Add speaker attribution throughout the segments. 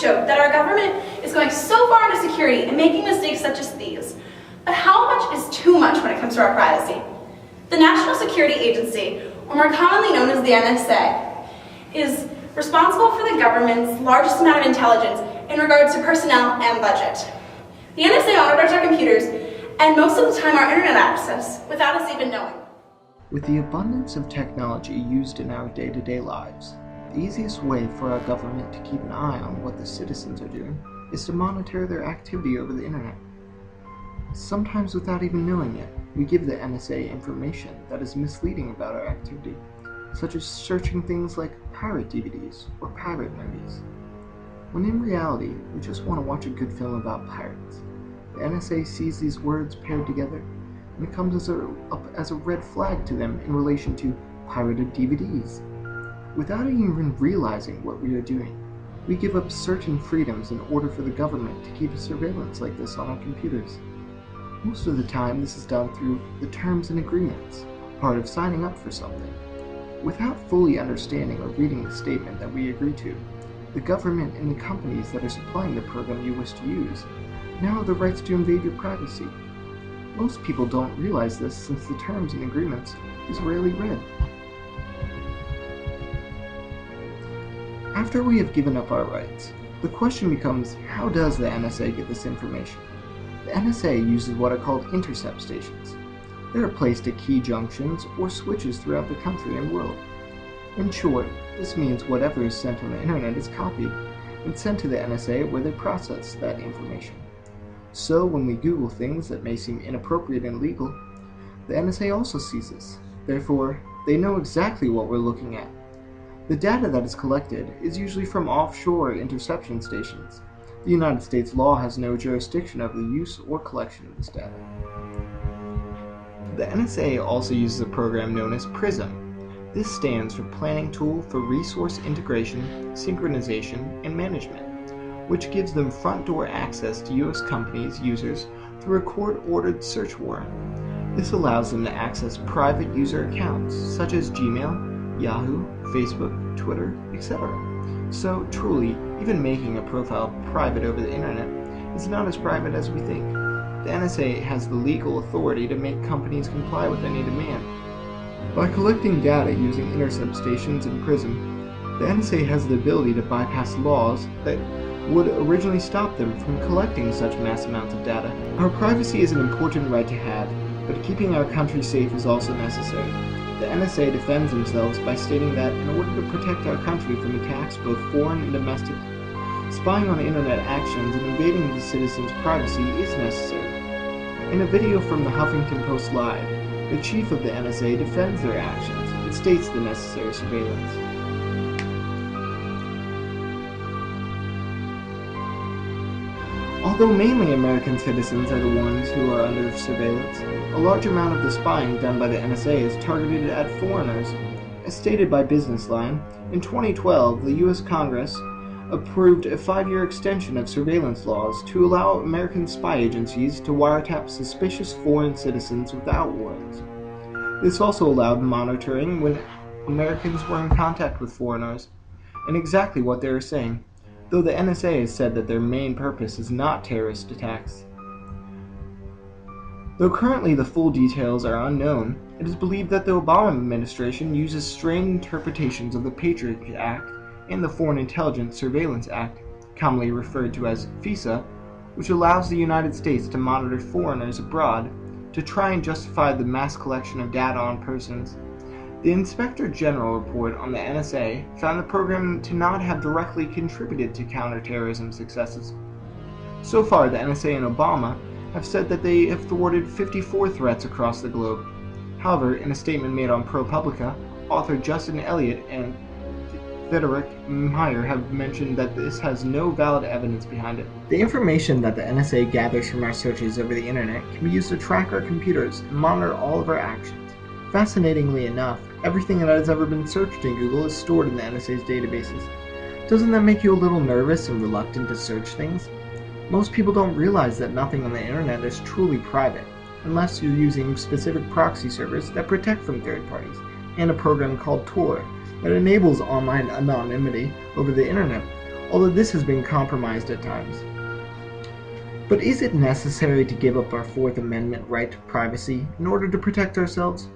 Speaker 1: joke that our government is going so far into security and making mistakes such as these. But how much is too much when it comes to our privacy? The National Security Agency, or more commonly known as the NSA, is responsible for the government's largest amount of intelligence in regards to personnel and budget. The NSA monitors our computers and most of the time our internet access without us even knowing.
Speaker 2: With the abundance of technology used in our day-to-day lives, the easiest way for our government to keep an eye on what the citizens are doing is to monitor their activity over the internet. Sometimes without even knowing it, we give the NSA information that is misleading about our activity, such as searching things like pirate DVDs or pirate movies. When in reality, we just want to watch a good film about pirates. The NSA sees these words paired together, and it comes up as a red flag to them in relation to pirated DVDs. Without even realizing what we are doing, we give up certain freedoms in order for the government to keep a surveillance like this on our computers. Most of the time, this is done through the terms and agreements, part of signing up for something. Without fully understanding or reading the statement that we agree to, the government and the companies that are supplying the program you wish to use now have the rights to invade your privacy. Most people don't realize this since the terms and agreements is rarely read. After we have given up our rights, the question becomes, how does the NSA get this information? The NSA uses what are called intercept stations. They are placed at key junctions or switches throughout the country and world. In short, this means whatever is sent on the internet is copied and sent to the NSA where they process that information. So when we Google things that may seem inappropriate and illegal, the NSA also sees this. Therefore, they know exactly what we're looking at. The data that is collected is usually from offshore interception stations. The United States law has no jurisdiction over the use or collection of this data. The NSA also uses a program known as PRISM. This stands for Planning Tool for Resource Integration, Synchronization, and Management, which gives them front door access to U.S. companies' users through a court-ordered search warrant. This allows them to access private user accounts such as Gmail, Yahoo, Facebook, Twitter, etc. So truly, even making a profile private over the internet is not as private as we think. The NSA has the legal authority to make companies comply with any demand. By collecting data using intercept stations and PRISM, the NSA has the ability to bypass laws that would originally stop them from collecting such mass amounts of data. Our privacy is an important right to have, but keeping our country safe is also necessary. The NSA defends themselves by stating that in order to protect our country from attacks both foreign and domestic, spying on internet actions and invading the citizens' privacy is necessary. In a video from the Huffington Post Live, the chief of the NSA defends their actions and states the necessary surveillance. Although mainly American citizens are the ones who are under surveillance, a large amount of the spying done by the NSA is targeted at foreigners. As stated by Business Line, in 2012, the U.S. Congress approved a 5-year extension of surveillance laws to allow American spy agencies to wiretap suspicious foreign citizens without warrants. This also allowed monitoring when Americans were in contact with foreigners and exactly what they were saying, though the NSA has said that their main purpose is not terrorist attacks. Though currently the full details are unknown, it is believed that the Obama administration uses strained interpretations of the Patriot Act and the Foreign Intelligence Surveillance Act, commonly referred to as FISA, which allows the United States to monitor foreigners abroad to try and justify the mass collection of data on persons. The Inspector General report on the NSA found the program to not have directly contributed to counterterrorism successes. So far, the NSA and Obama have said that they have thwarted 54 threats across the globe. However, in a statement made on ProPublica, author Justin Elliott and Frederick Meyer have mentioned that this has no valid evidence behind it. The information that the NSA gathers from our searches over the internet can be used to track our computers and monitor all of our actions. Fascinatingly enough, everything that has ever been searched in Google is stored in the NSA's databases. Doesn't that make you a little nervous and reluctant to search things? Most people don't realize that nothing on the internet is truly private, unless you're using specific proxy servers that protect from third parties, and a program called Tor that enables online anonymity over the internet, although this has been compromised at times. But is it necessary to give up our Fourth Amendment right to privacy in order to protect ourselves?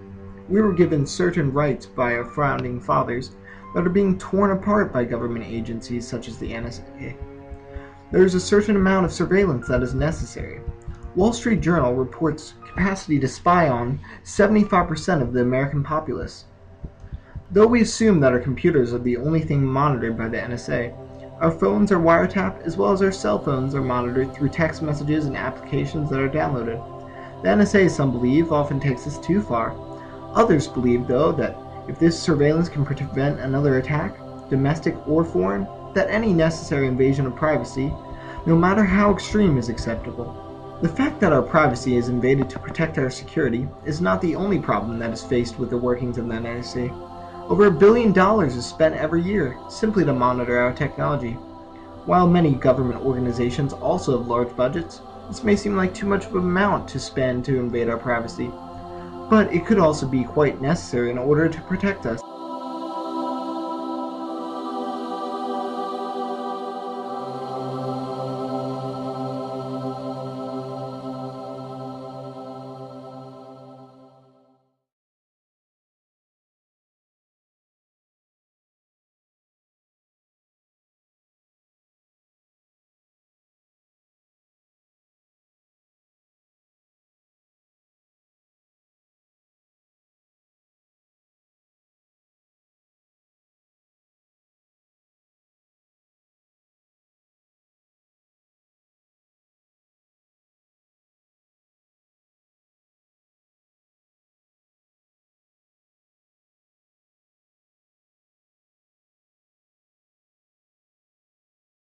Speaker 2: We were given certain rights by our founding fathers that are being torn apart by government agencies such as the NSA. There is a certain amount of surveillance that is necessary. Wall Street Journal reports capacity to spy on 75% of the American populace. Though we assume that our computers are the only thing monitored by the NSA, our phones are wiretapped as well as our cell phones are monitored through text messages and applications that are downloaded. The NSA, some believe, often takes this too far. Others believe, though, that if this surveillance can prevent another attack, domestic or foreign, that any necessary invasion of privacy, no matter how extreme, is acceptable. The fact that our privacy is invaded to protect our security is not the only problem that is faced with the workings of the NSA. Over $1 billion is spent every year simply to monitor our technology. While many government organizations also have large budgets, this may seem like too much of an amount to spend to invade our privacy. But it could also be quite necessary in order to protect us.